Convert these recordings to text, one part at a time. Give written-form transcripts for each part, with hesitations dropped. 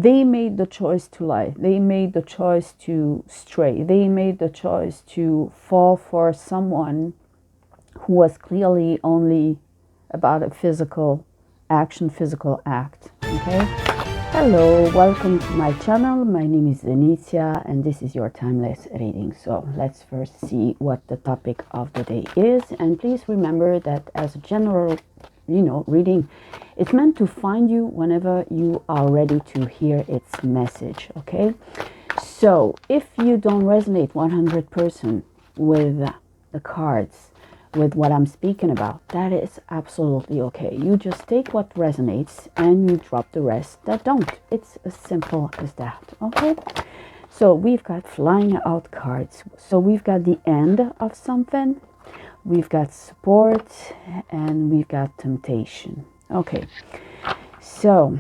They made the choice to lie. They made the choice to stray. They made the choice to fall for someone who was clearly only about a physical action, physical act. Okay? Hello, welcome to my channel. My name is Venitia and this is your timeless reading. So let's first see what the topic of the day is. And please remember that as a general reading, it's meant to find you whenever you are ready to hear its message. Okay, so if you don't resonate 100% with the cards, with what I'm speaking about, that is absolutely okay. You just take what resonates and you drop the rest that don't. It's as simple as that. Okay, so we've got flying out cards. So we've got the end of something, we've got support, and we've got temptation. Okay, so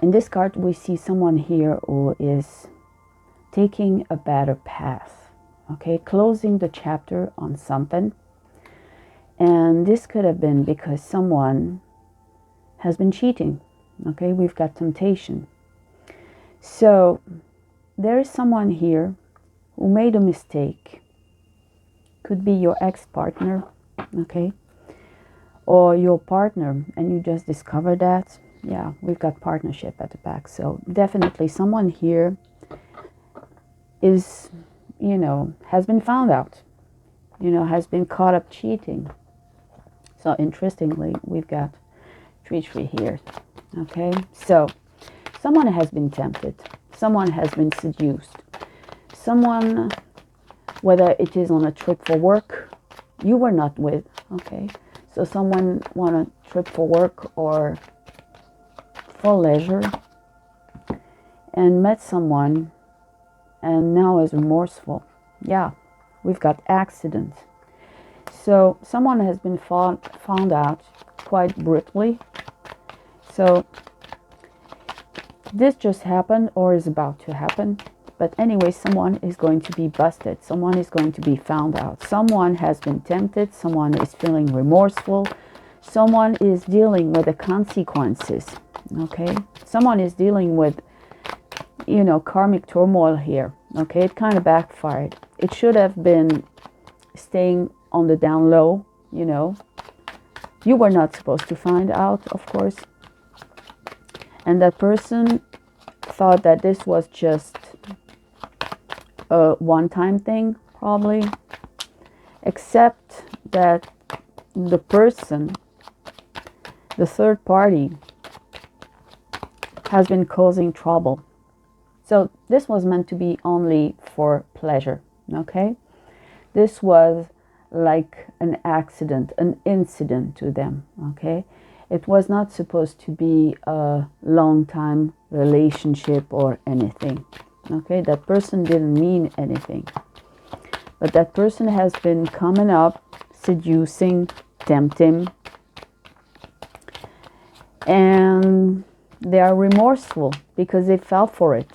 in this card we see someone here who is taking a better path. Okay, closing the chapter on something. And this could have been because someone has been cheating. Okay, we've got temptation. So there is someone here who made a mistake. Could be your ex-partner, okay, or your partner, and you just discovered that. Yeah, we've got partnership at the back. So definitely someone here is, has been found out, has been caught up cheating. So interestingly, we've got 3 here. Okay, so someone has been tempted, someone has been seduced, someone, whether it is on a trip for work you were not with, okay, so someone went on a trip for work or for leisure and met someone and now is remorseful. Yeah, we've got accident. So someone has been found out quite brutally. So this just happened or is about to happen. But anyway, someone is going to be busted. Someone is going to be found out. Someone has been tempted. Someone is feeling remorseful. Someone is dealing with the consequences. Okay. Someone is dealing with, karmic turmoil here. Okay. It kind of backfired. It should have been staying on the down low. You were not supposed to find out, of course. And that person thought that this was just a one-time thing, probably, except that the person, the third party, has been causing trouble. So this was meant to be only for pleasure. Okay, this was like an accident, an incident to them. Okay, it was not supposed to be a long-time relationship or anything. Okay, that person didn't mean anything, but that person has been coming up, seducing, tempting, and they are remorseful because they fell for it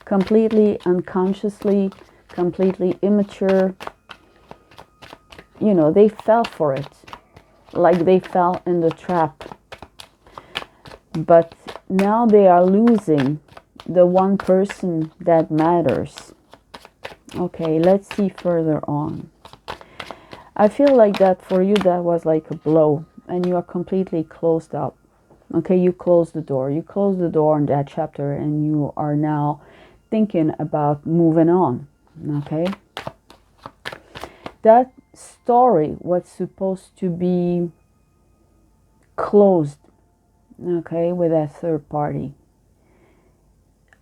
completely unconsciously, completely immature. They fell for it, like they fell in the trap. But now they are losing the one person that matters. Okay, let's see further on. I feel like that for you, that was like a blow, and you are completely closed up. Okay, you close the door. You close the door on that chapter, and you are now thinking about moving on. Okay, that story was supposed to be closed, okay, with that third party.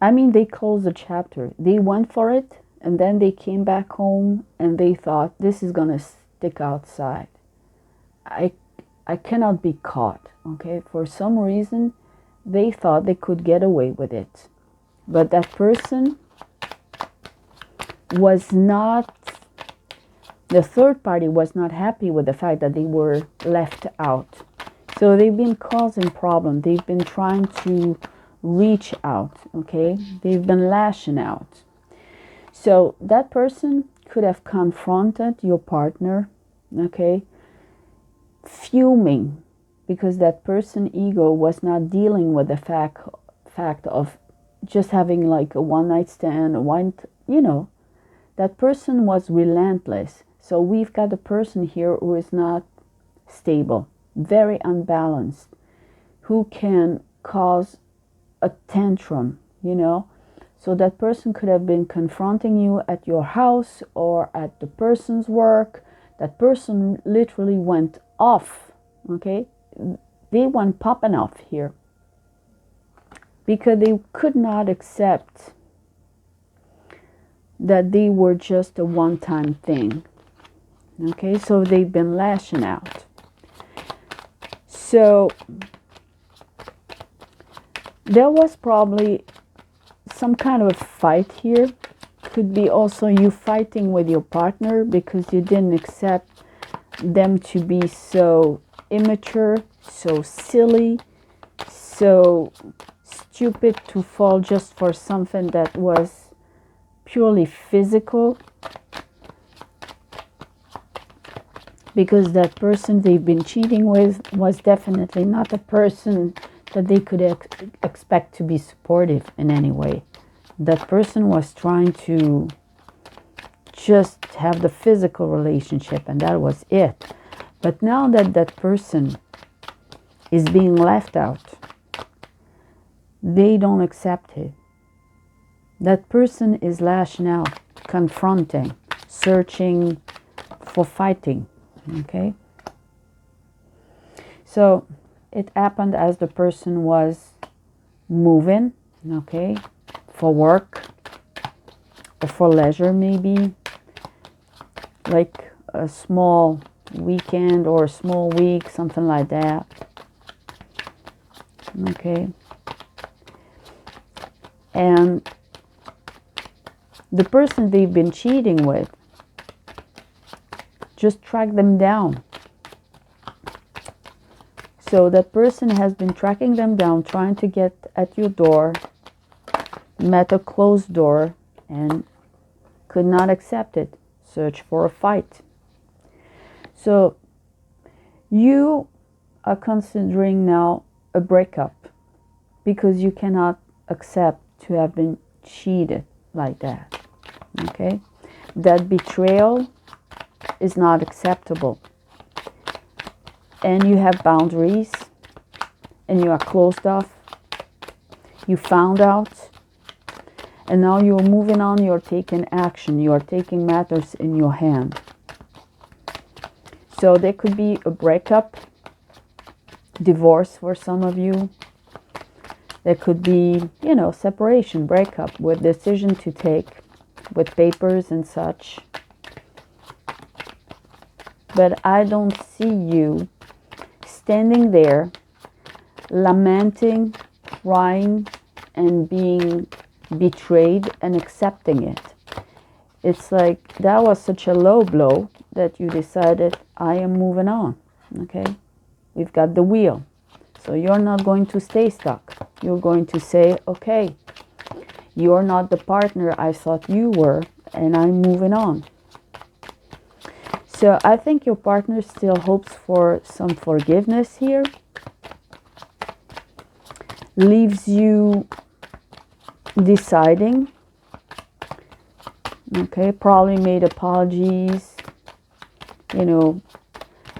I mean, they closed the chapter. They went for it, and then they came back home, and they thought, this is gonna stick outside. I cannot be caught, okay? For some reason, they thought they could get away with it. But that person was not, the third party was not happy with the fact that they were left out. So they've been causing problems. They've been trying to reach out, okay? They've been lashing out. So that person could have confronted your partner, okay, fuming, because that person's ego was not dealing with the fact fact of just having like a one night stand, you know, that person was relentless. So we've got a person here who is not stable, very unbalanced, who can cause a tantrum, you know. So that person could have been confronting you at your house or at the person's work. That person literally went off, okay? They went popping off here because they could not accept that they were just a one-time thing, okay? So they've been lashing out. So there was probably some kind of a fight here. Could be also you fighting with your partner because you didn't accept them to be so immature, so silly, so stupid to fall just for something that was purely physical. Because that person they've been cheating with was definitely not a person that they could expect to be supportive in any way. That person was trying to just have the physical relationship, and that was it. But now that that person is being left out, they don't accept it. That person is lashing out, confronting, searching for fighting, okay? So it happened as the person was moving, okay, for work or for leisure, maybe like a small weekend or a small week, something like that, okay? And the person they've been cheating with just tracked them down. So that person has been tracking them down, trying to get at your door, met a closed door, and could not accept it. Search for a fight. So you are considering now a breakup because you cannot accept to have been cheated like that. Okay? That betrayal is not acceptable. And you have boundaries, and you are closed off. You found out, and now you're moving on, you're taking action, you're taking matters in your hand. So there could be a breakup, divorce for some of you. There could be, you know, separation, breakup with decision to take, with papers and such. But I don't see you standing there, lamenting, crying, and being betrayed and accepting it. It's like that was such a low blow that you decided, I am moving on, okay? We've got the wheel. So you're not going to stay stuck. You're going to say, okay, you're not the partner I thought you were, and I'm moving on. So I think your partner still hopes for some forgiveness here. Leaves you deciding. Okay, probably made apologies. You know,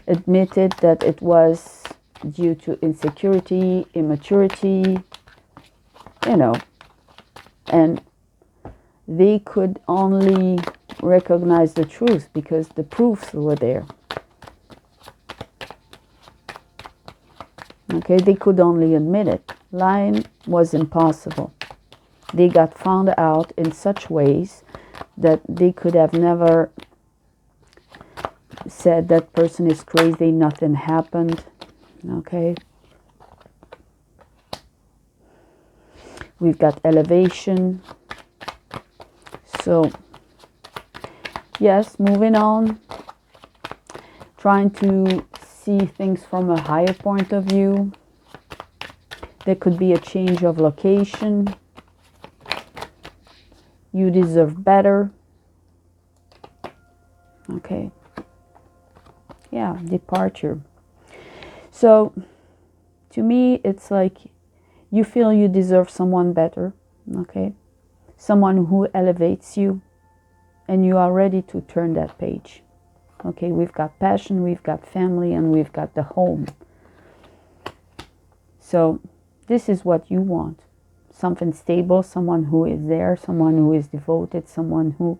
admitted that it was due to insecurity, immaturity, you know, and they could only recognize the truth because the proofs were there. Okay, they could only admit it. Lying was impossible. They got found out in such ways that they could have never said that person is crazy, nothing happened. Okay. We've got elevation. So yes, moving on, trying to see things from a higher point of view. There could be a change of location. You deserve better. Okay. Yeah, departure. So to me, it's like You feel you deserve someone better, okay? Someone who elevates you, and you are ready to turn that page. Okay, we've got passion, we've got family, and we've got the home. So this is what you want. Something stable, someone who is there, someone who is devoted, someone who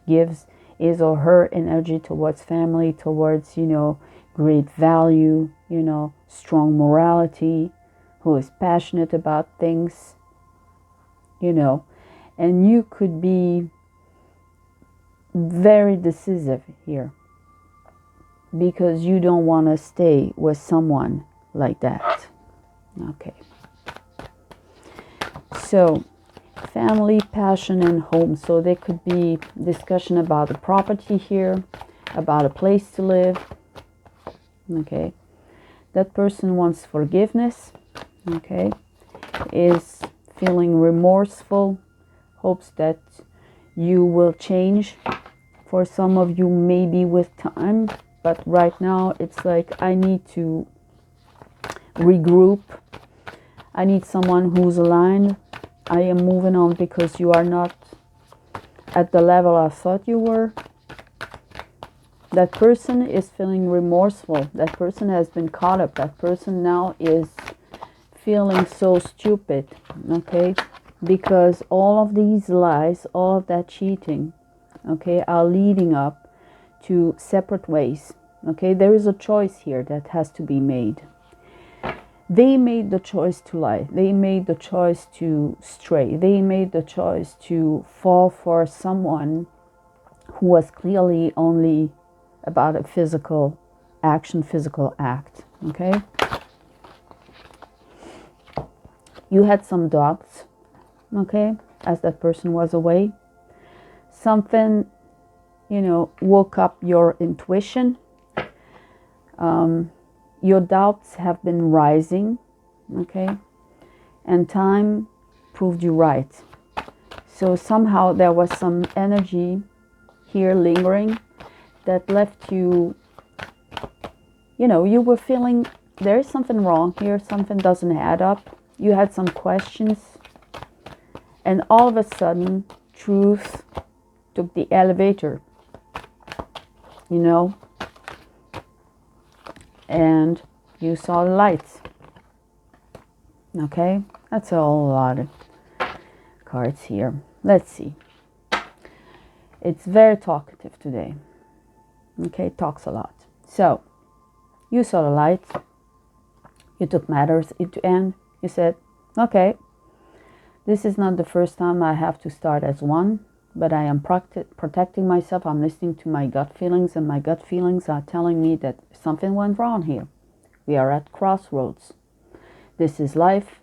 gives his or her energy towards family, towards, great value, strong morality, who is passionate about things, and you could be very decisive here because you don't want to stay with someone like that. Okay. So family, passion, and home. So there could be discussion about a property here, about a place to live. Okay. That person wants forgiveness. Okay. Is feeling remorseful, hopes that you will change. For some of you, maybe with time, but right now it's like I need to regroup. I need someone who's aligned. I am moving on because you are not at the level I thought you were. That person is feeling remorseful. That person has been caught up. That person now is feeling so stupid, okay? Because all of these lies, all of that cheating, okay, are leading up to separate ways, okay? There is a choice here that has to be made. They made the choice to lie. They made the choice to stray. They made the choice to fall for someone who was clearly only about a physical action, physical act, okay? You had some doubts, okay, as that person was away. Something, woke up your intuition. Your doubts have been rising, okay, and time proved you right. So somehow there was some energy here lingering that left you, you were feeling there is something wrong here, something doesn't add up. You had some questions, and all of a sudden, truth took the elevator, and you saw the lights. Okay, that's a whole lot of cards here. Let's see. It's very talkative today. Okay, talks a lot. So, you saw the lights. You took matters into hand. You said, okay, this is not the first time I have to start as one, but I am protecting myself. I'm listening to my gut feelings, and my gut feelings are telling me that something went wrong here. We are at crossroads. This is life,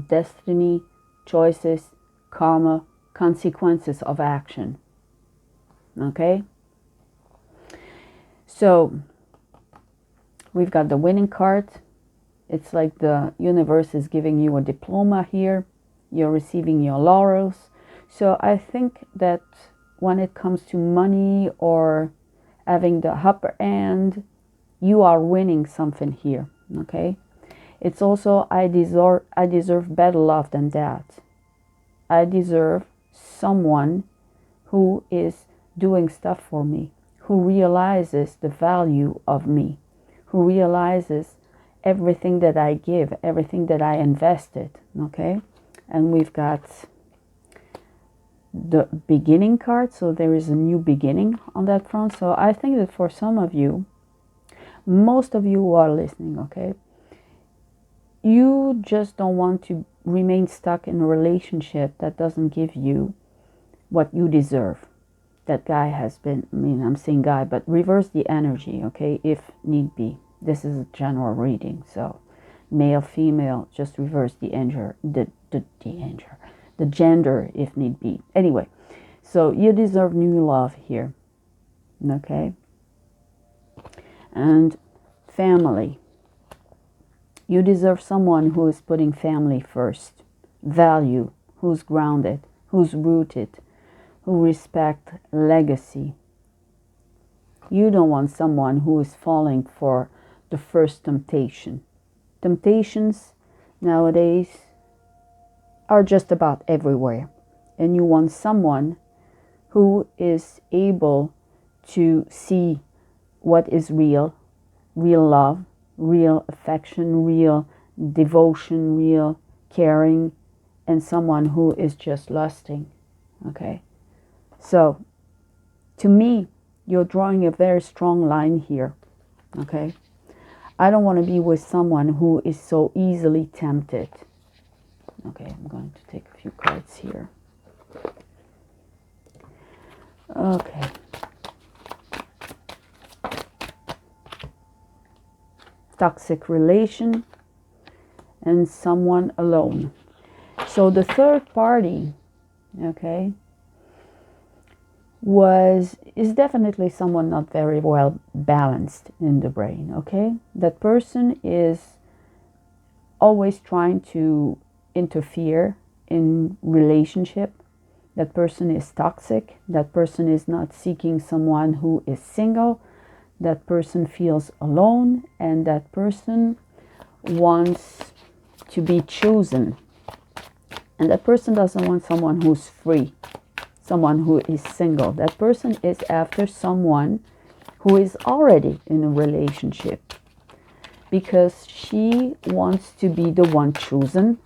destiny, choices, karma, consequences of action. Okay? So, we've got the winning card. It's like the universe is giving you a diploma here. You're receiving your laurels. So I think that when it comes to money or having the upper hand, you are winning something here, okay? It's also, I deserve better love than that. I deserve someone who is doing stuff for me, who realizes the value of me, who realizes everything that I give, everything that I invested, okay? And we've got the beginning card, so there is a new beginning on that front. So I think that for some of you, most of you who are listening, okay, you just don't want to remain stuck in a relationship that doesn't give you what you deserve. That guy has been, I'm saying guy, but reverse the energy, okay, if need be. This is a general reading, so male, female, just reverse the gender if need be. Anyway, so you deserve new love here, okay? And family. You deserve someone who is putting family first. Value, who's grounded, who's rooted, who respect legacy. You don't want someone who is falling for the first temptation. Temptations nowadays are just about everywhere. And you want someone who is able to see what is real love, real affection, real devotion, real caring, and someone who is just lusting. Okay? So, to me, you're drawing a very strong line here. Okay? I don't want to be with someone who is so easily tempted. Okay, I'm going to take a few cards here. Okay. Toxic relation and someone alone. So the third party, okay, is definitely someone not very well balanced in the brain, okay? That person is always trying to interfere in relationship. That person is toxic. That person is not seeking someone who is single. That person feels alone, and that person wants to be chosen. And that person doesn't want someone who's free, someone who is single. That person is after someone who is already in a relationship, because she wants to be the one chosen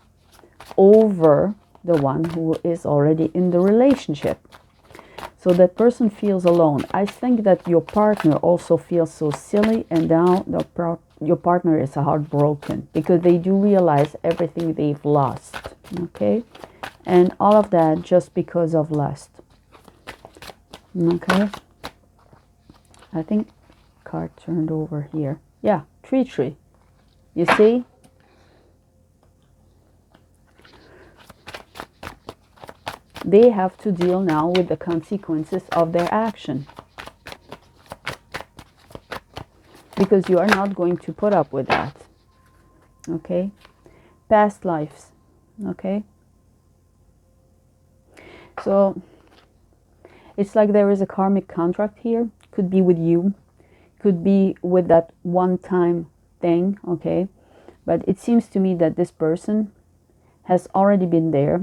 over the one who is already in the relationship. So that person feels alone. I think that your partner also feels so silly, and now your partner is heartbroken because they do realize everything they've lost. Okay? And all of that just because of lust. Okay? I think card turned over here. Yeah, tree. You see? They have to deal now with the consequences of their action. Because you are not going to put up with that. Okay? Past lives. Okay? So, it's like there is a karmic contract here. Could be with you. Could be with that one-time thing. Okay? But it seems to me that this person has already been there.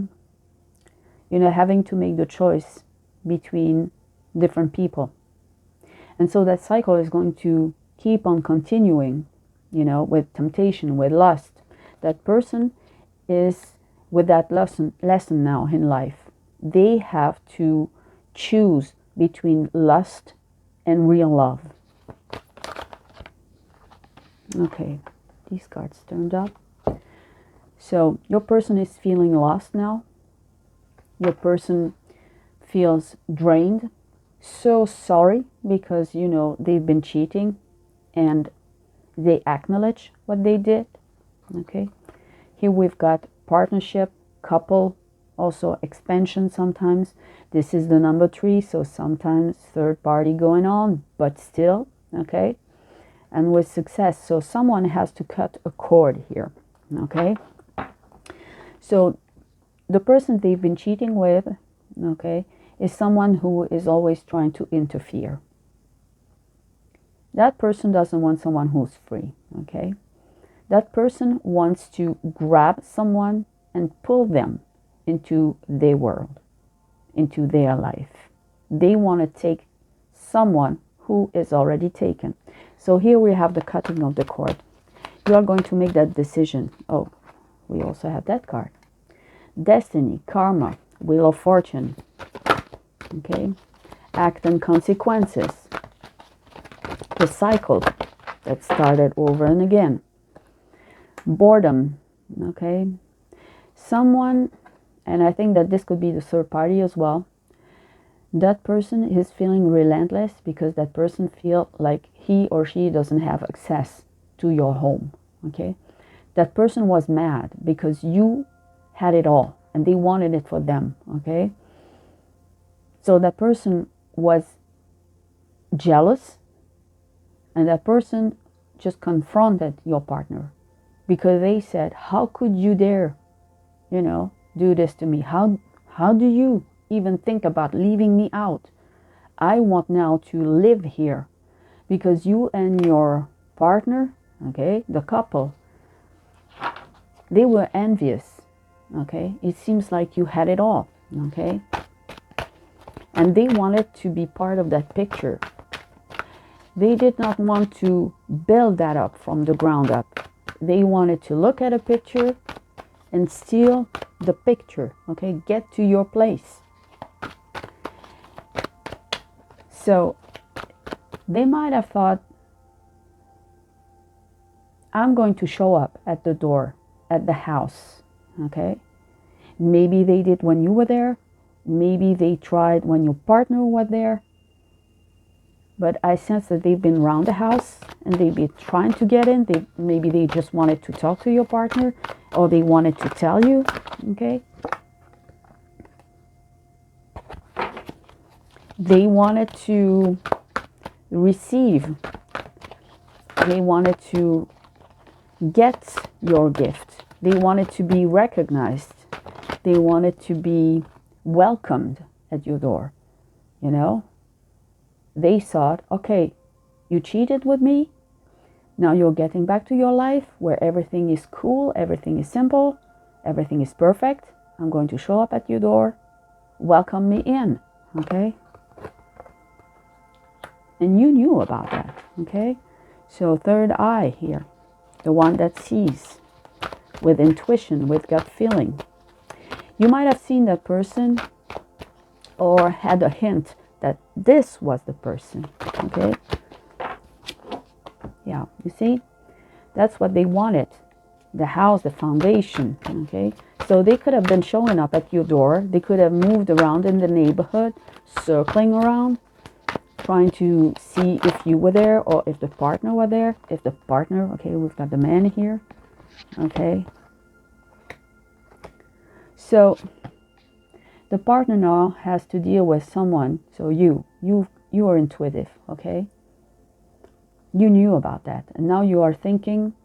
You know, having to make the choice between different people. And so that cycle is going to keep on continuing, you know, with temptation, with lust. That person is with that lesson now in life. They have to choose between lust and real love. Okay, these cards turned up. So your person is feeling lost now. Your person feels drained, so sorry, because, you know, they've been cheating and they acknowledge what they did. Okay, here we've got partnership, couple, also expansion sometimes. This is the number 3, so sometimes third party going on, but still, okay, and with success. So someone has to cut a cord here. Okay, so the person they've been cheating with, okay, is someone who is always trying to interfere. That person doesn't want someone who's free, okay? That person wants to grab someone and pull them into their world, into their life. They want to take someone who is already taken. So here we have the cutting of the cord. You are going to make that decision. Oh, we also have that card. Destiny, karma, wheel of fortune, okay, act and consequences, the cycle that started over and again, boredom, okay, someone, and I think that this could be the third party as well. That person is feeling relentless because that person feels like he or she doesn't have access to your home, okay. That person was mad because you had it all and they wanted it for them, okay? So that person was jealous, and that person just confronted your partner because they said, how could you dare, you know, do this to me? How do you even think about leaving me out? I want now to live here, because you and your partner, okay, the couple, they were envious. okay? It seems like you had it all, okay? And they wanted to be part of that picture. They did not want to build that up from the ground up. They wanted to look at a picture and steal the picture, okay? Get to your place. So they might have thought, I'm going to show up at the door, at the house, okay? Maybe they did when you were there. Maybe they tried when your partner was there. But I sense that they've been around the house and they've been trying to get in. Maybe they just wanted to talk to your partner, or they wanted to tell you, okay? They wanted to receive. They wanted to get your gift. They wanted to be recognized. They wanted to be welcomed at your door, you know? They thought, okay, you cheated with me. Now you're getting back to your life where everything is cool, everything is simple, everything is perfect. I'm going to show up at your door. Welcome me in, okay? And you knew about that, okay? So third eye here, the one that sees with intuition, with gut feeling. You might have seen that person or had a hint that this was the person, okay? Yeah, you see? That's what they wanted. The house, the foundation, okay? So they could have been showing up at your door. They could have moved around in the neighborhood, circling around, trying to see if you were there or if the partner were there. If the partner, okay, we've got the man here, okay? So the partner now has to deal with someone. So you are intuitive, okay? You knew about that, and now you are thinking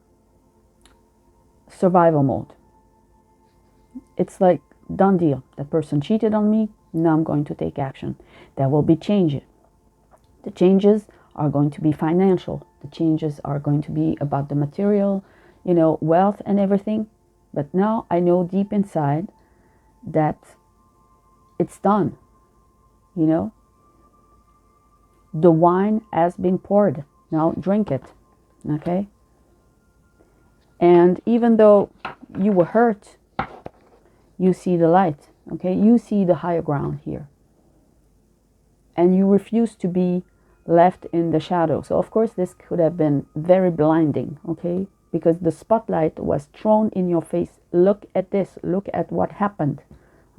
survival mode. It's like, done deal. That person cheated on me. Now I'm going to take action. There will be changes. The changes are going to be financial. The changes are going to be about the material, you know, wealth and everything. But now I know deep inside that it's done, you know. The wine has been poured. Now drink it, okay? And even though you were hurt, you see the light, okay? You see the higher ground here. And you refuse to be left in the shadow. So of course this could have been very blinding, okay? Because the spotlight was thrown in your face. Look at this, look at what happened,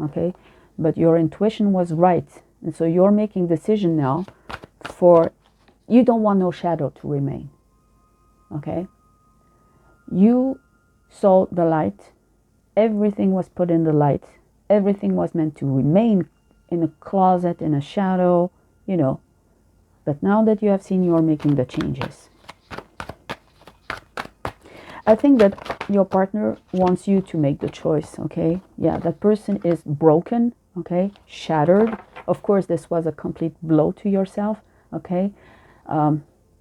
okay? But your intuition was right. And so you're making decision now for, you don't want no shadow to remain, okay? You saw the light. Everything was put in the light. Everything was meant to remain in a closet, in a shadow, you know. But now that you have seen, you're making the changes. I think that your partner wants you to make the choice, okay? Yeah, that person is broken, okay? Shattered. Of course, this was a complete blow to yourself, okay?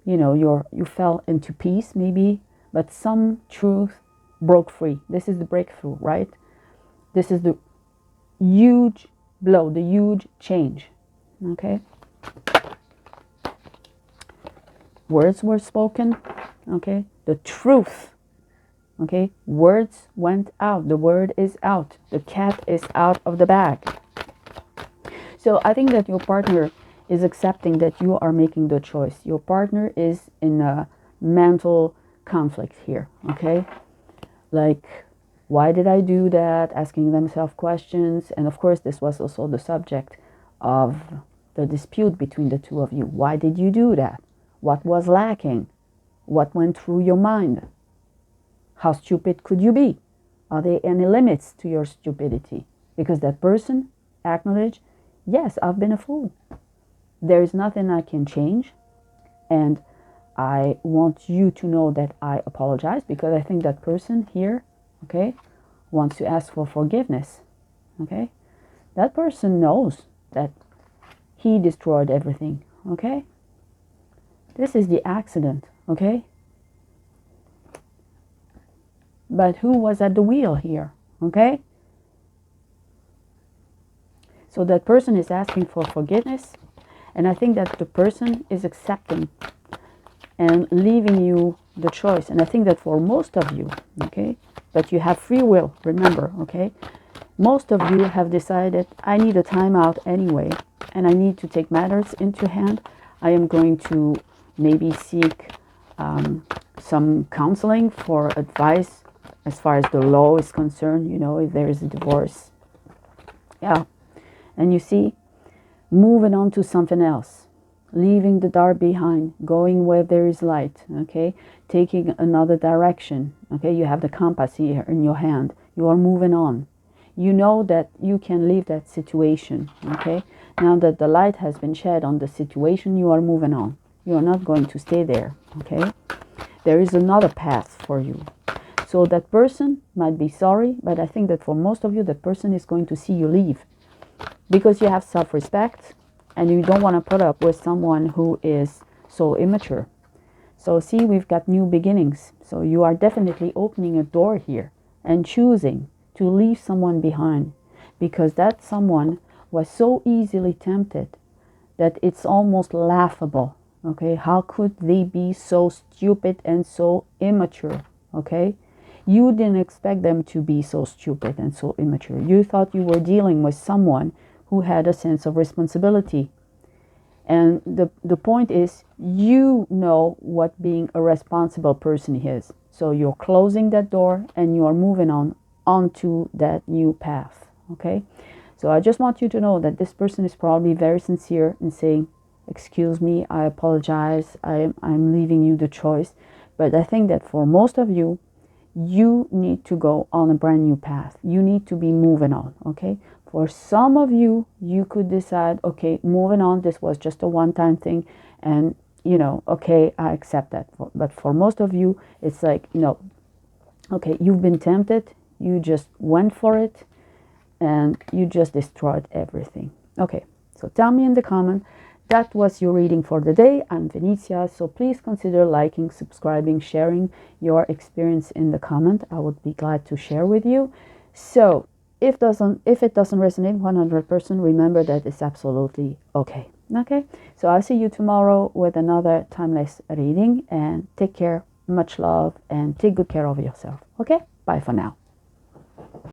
You know, you fell into peace maybe, but some truth broke free. This is the breakthrough, right? This is the huge blow, the huge change, okay? Words were spoken, okay? The truth, okay? Words went out. The word is out. The cat is out of the bag. So I think that your partner is accepting that you are making the choice. Your partner is in a mental conflict here, okay? Like, why did I do that? Asking themselves questions. And of course, this was also the subject of the dispute between the two of you. Why did you do that? What was lacking? What went through your mind? How stupid could you be? Are there any limits to your stupidity? Because that person acknowledged, yes, I've been a fool. There is nothing I can change. And I want you to know that I apologize, because I think that person here, okay, wants to ask for forgiveness, okay? That person knows that he destroyed everything, okay? This is the accident, okay? But who was at the wheel here, okay? So that person is asking for forgiveness, and I think that the person is accepting and leaving you the choice. And I think that for most of you, okay, but you have free will, remember, okay, most of you have decided, I need a timeout anyway, and I need to take matters into hand. I am going to maybe seek some counseling for advice as far as the law is concerned, you know, if there is a divorce. Yeah. And you see, moving on to something else, leaving the dark behind, going where there is light, okay, taking another direction, okay, you have the compass here in your hand, you are moving on. You know that you can leave that situation, okay, now that the light has been shed on the situation, you are moving on. You are not going to stay there, okay. There is another path for you. So that person might be sorry, but I think that for most of you, that person is going to see you leave, because you have self-respect and you don't want to put up with someone who is so immature. So see, we've got new beginnings. So you are definitely opening a door here and choosing to leave someone behind, because that someone was so easily tempted that it's almost laughable. Okay, how could they be so stupid and so immature? Okay, you didn't expect them to be so stupid and so immature. You thought you were dealing with someone who had a sense of responsibility. And the point is, you know what being a responsible person is. So you're closing that door and you are moving on onto that new path. Okay, so I just want you to know that this person is probably very sincere in saying, excuse me, I apologize, I'm leaving you the choice. But I think that for most of you, you need to go on a brand new path. You need to be moving on, okay? For some of you, you could decide, okay, moving on, this was just a one-time thing, and, you know, okay, I accept that. But for most of you, it's like, you know, okay, you've been tempted, you just went for it, and you just destroyed everything. Okay, so tell me in the comment. That was your reading for the day. I'm Venitia, so please consider liking, subscribing, sharing your experience in the comment. I would be glad to share with you. So if it doesn't resonate 100%, remember that it's absolutely okay. Okay, so I'll see you tomorrow with another timeless reading, and take care, much love, and take good care of yourself. Okay, bye for now.